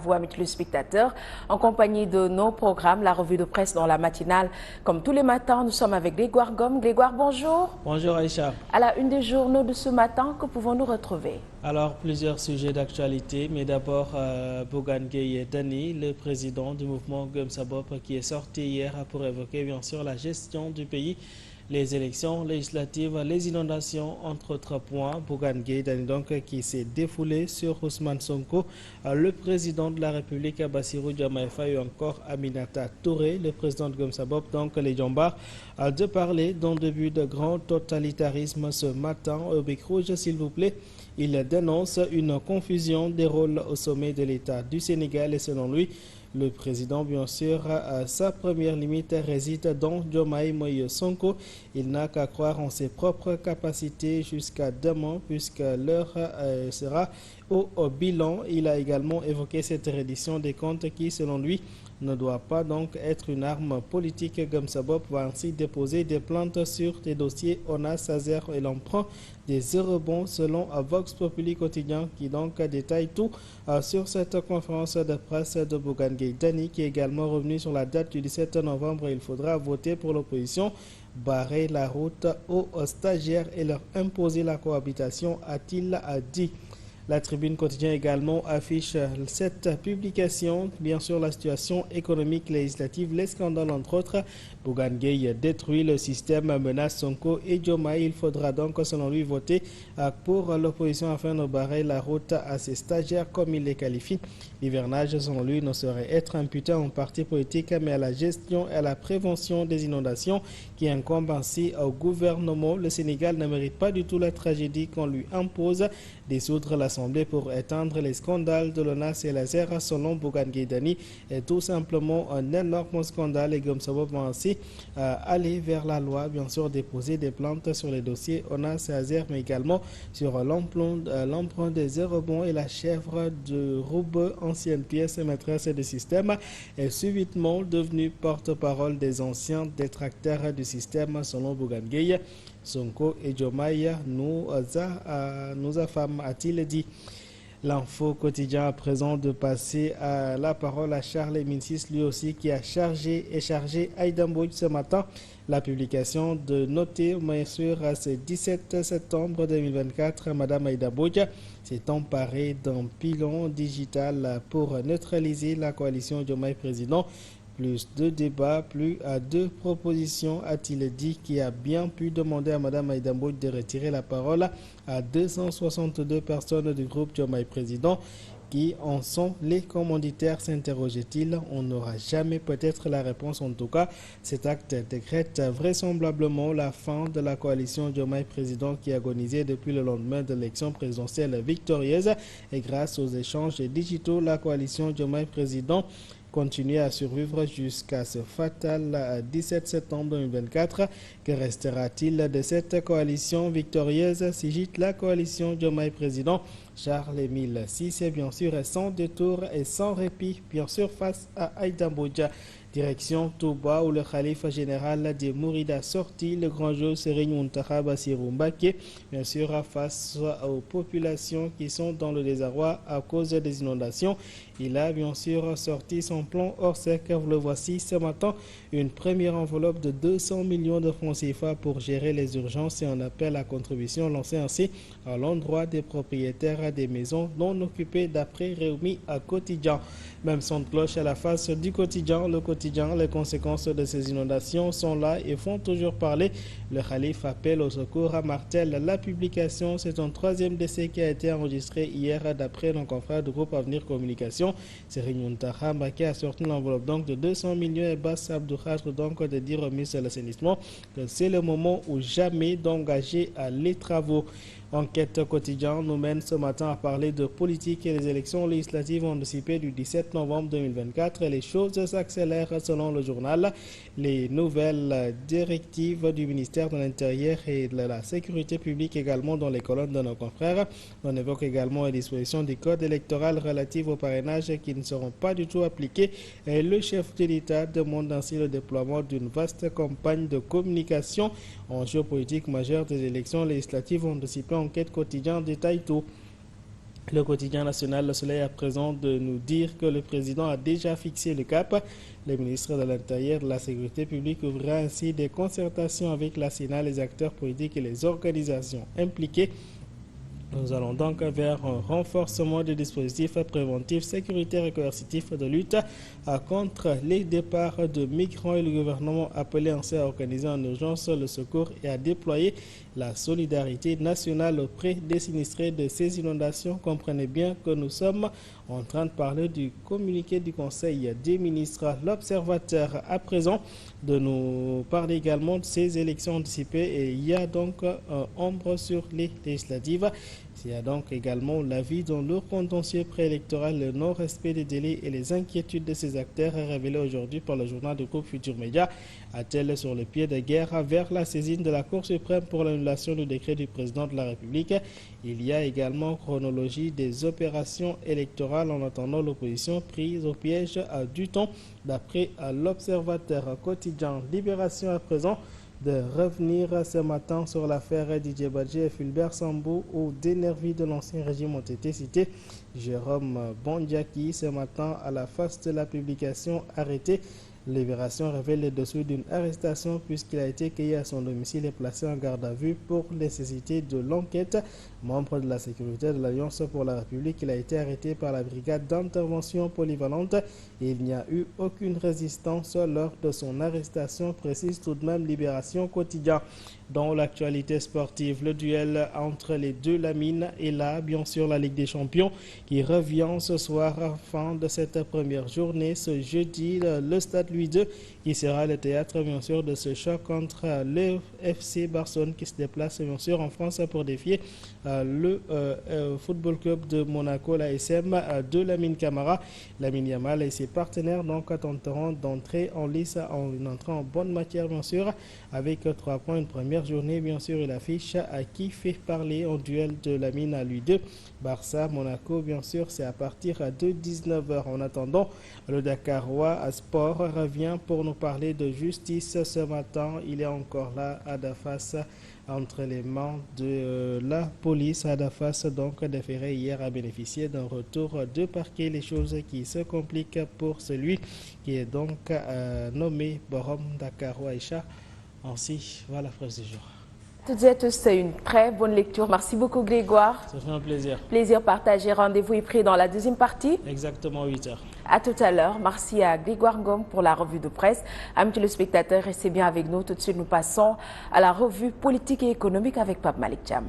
Vous, amis téléspectateurs, en compagnie de nos programmes, la revue de presse dans la matinale. Comme tous les matins, nous sommes avec Grégoire Gomme. Grégoire, bonjour. Bonjour Aïcha. À la une des journaux de ce matin, que pouvons-nous retrouver? Alors, plusieurs sujets d'actualité, mais d'abord, Bougane Gueye Dany, le président du mouvement Gumsabop, qui est sorti hier pour évoquer bien sûr la gestion du pays, les élections législatives, les inondations, entre autres points. Bougane Gueye Dany donc qui s'est défoulé sur Ousmane Sonko, le président de la République Bassirou Diomaye Faye, ou encore Aminata Touré, le président de Gumsabop, donc les Djambars, de parler d'un début de grand totalitarisme ce matin au Bec Rouge, s'il vous plaît. Il dénonce une confusion des rôles au sommet de l'État du Sénégal et selon lui, le président, bien sûr, sa première limite réside dans Diomaye Moïse Sonko. Il n'a qu'à croire en ses propres capacités jusqu'à demain, puisque l'heure sera au bilan. Il a également évoqué cette reddition des comptes qui, selon lui, ne doit pas donc être une arme politique. Gumsabop va ainsi déposer des plaintes sur des dossiers ONAS, Sazer et l'emprunt des eurobonds selon Vox Populi quotidien qui donc détaille tout sur cette conférence de presse de Bougane Gueye Dany qui est également revenu sur la date du 17 novembre. Il faudra voter pour l'opposition, barrer la route aux stagiaires et leur imposer la cohabitation, a-t-il dit. La Tribune quotidien également affiche cette publication, bien sûr la situation économique législative, les scandales entre autres. Bougane Gueye détruit le système, menace Sonko et Diomaye. Il faudra donc selon lui voter pour l'opposition afin de barrer la route à ces stagiaires comme il les qualifie. L'hivernage selon lui ne saurait être imputé à un parti politique mais à la gestion et à la prévention des inondations qui incombent ainsi au gouvernement. Le Sénégal ne mérite pas du tout la tragédie qu'on lui impose. Dissoudre l'Assemblée pour éteindre les scandales de l'ONAS et la ZERA selon Bougane Gueye Dany est tout simplement un énorme scandale et Gumsabop va ainsi aller vers la loi, bien sûr déposer des plaintes sur les dossiers ONAS et AZER mais également sur l'emprunt des eurobonds et la chèvre de Roubaix, ancienne pièce maîtresse du système, est subitement devenue porte-parole des anciens détracteurs du système selon Bougane Gueye. Sonko et Diomaye nous affament, a-t-il dit. L'info quotidien à présent de passer la parole à Charles Minsis, lui aussi qui a chargé Aïda Mbodj ce matin. La publication de noter, bien sûr, ce 17 septembre 2024, Madame Aïda Mbodj s'est emparée d'un pilon digital pour neutraliser la coalition Diomaye Président. Plus de débats, plus à deux propositions, a-t-il dit, qui a bien pu demander à Mme Aïda Mbodj de retirer la parole à 262 personnes du groupe Diomaye Président. Qui en sont les commanditaires, s'interrogeait-il. On n'aura jamais peut-être la réponse. En tout cas, cet acte décrète vraisemblablement la fin de la coalition Diomaye Président qui agonisait depuis le lendemain de l'élection présidentielle victorieuse. Et grâce aux échanges digitaux, la coalition Diomaye Président continuer à survivre jusqu'à ce fatal 17 septembre 2024. Que restera-t-il de cette coalition victorieuse? S'agite la coalition Diomaye Président. Charles-Émile Cissé, bien sûr, sans détour et sans répit, bien sûr, face à Aïda Mbodj. Direction Touba où le khalife général des Mourides a sorti le grand jour Serigne Mountakha Bassirou Mbacké, bien sûr face aux populations qui sont dans le désarroi à cause des inondations. Il a bien sûr sorti son plan Orsec, vous le voici ce matin, une première enveloppe de 200 millions de francs CFA pour gérer les urgences et un appel à contribution lancé ainsi à l'endroit des propriétaires des maisons non occupées d'après Réumi à quotidien. Même son de cloche à la face du quotidien, les conséquences de ces inondations sont là et font toujours parler. Le khalife appelle au secours à martèle la publication. C'est un troisième décès qui a été enregistré hier d'après nos confrères du groupe Avenir Communication. Serigne Mountakha Mbacké a sorti l'enveloppe donc de 200 millions et Bass Abdou Khadre donc de dire au ministre de l'assainissement que c'est le moment ou jamais d'engager les travaux. Enquête quotidien nous mène ce matin à parler de politique et des élections législatives anticipées du 17 novembre 2024. Les choses s'accélèrent selon le journal. Les nouvelles directives du ministère de l'Intérieur et de la Sécurité publique également dans les colonnes de nos confrères. On évoque également les dispositions du code électoral relatives au parrainage qui ne seront pas du tout appliquées. Et le chef de l'État demande ainsi le déploiement d'une vaste campagne de communication. Enjeu politique majeur des élections législatives anticipées. Enquête quotidien détaille tout. Le quotidien national Le Soleil à présent de nous dire que le président a déjà fixé le cap. Le ministre de l'Intérieur et de la Sécurité publique ouvrira ainsi des concertations avec la Sénat, les acteurs politiques et les organisations impliquées. Nous allons donc vers un renforcement des dispositifs préventifs, sécuritaires et coercitifs de lutte contre les départs de migrants, et le gouvernement appelé ainsi à organiser en urgence le secours et à déployer la solidarité nationale auprès des sinistrés de ces inondations. Comprenez bien que nous sommes en train de parler du communiqué du Conseil des ministres. L'Observateur à présent de nous parler également de ces élections anticipées, et il y a donc un ombre sur les législatives. Il y a donc également l'avis dans le contentieux préélectoral, le non-respect des délais et les inquiétudes de ces acteurs révélés aujourd'hui par le journal du groupe Futur Média, attelle sur le pied de guerre vers la saisine de la Cour suprême pour l'annulation du décret du président de la République. Il y a également chronologie des opérations électorales en attendant l'opposition prise au piège du temps, d'après l'Observateur quotidien. Libération à présent de revenir ce matin sur l'affaire Didier Badji et Fulbert Sambou, où des nervis de l'ancien régime ont été cités. Jérôme Bondiaki, ce matin, à la face de la publication, arrêté. Libération révèle les dessous d'une arrestation puisqu'il a été cueilli à son domicile et placé en garde à vue pour nécessité de l'enquête. Membre de la sécurité de l'Alliance pour la République, il a été arrêté par la brigade d'intervention polyvalente et il n'y a eu aucune résistance lors de son arrestation, précise tout de même Libération quotidien. Dans l'actualité sportive, le duel entre les deux Lamine est là, bien sûr la Ligue des Champions qui revient ce soir à fin de cette première journée. Ce jeudi, le Stade Louis II qui sera le théâtre bien sûr de ce choc entre le FC Barcelone qui se déplace bien sûr en France pour défier le Football Club de Monaco, la SM de Lamine Camara. Lamine Yamal et ses partenaires donc tenteront d'entrer en lice en entrant en bonne matière bien sûr avec 3 points une première journée. Bien sûr, il affiche à qui fait parler en duel de Lamine à lui 2. Barça, Monaco, bien sûr, c'est à partir de 19h. En attendant, le Dakarois à Sport revient pour nous parler de justice ce matin. Il est encore là, Adafas, entre les mains de la police. Adafas, donc déféré hier, a bénéficié d'un retour de parquet. Les choses qui se compliquent pour celui qui est donc nommé Borom Dakarois Aïcha. Ainsi, voilà la phrase du jour. Toutes et à tous, c'est une très bonne lecture. Merci beaucoup Grégoire. Ça fait un plaisir. Plaisir partagé. Rendez-vous est pris dans la deuxième partie. Exactement 8h. À tout à l'heure. Merci à Grégoire Ngom pour la revue de presse. Amis téléspectateurs, restez bien avec nous. Tout de suite, nous passons à la revue politique et économique avec Pape Malik Thiam.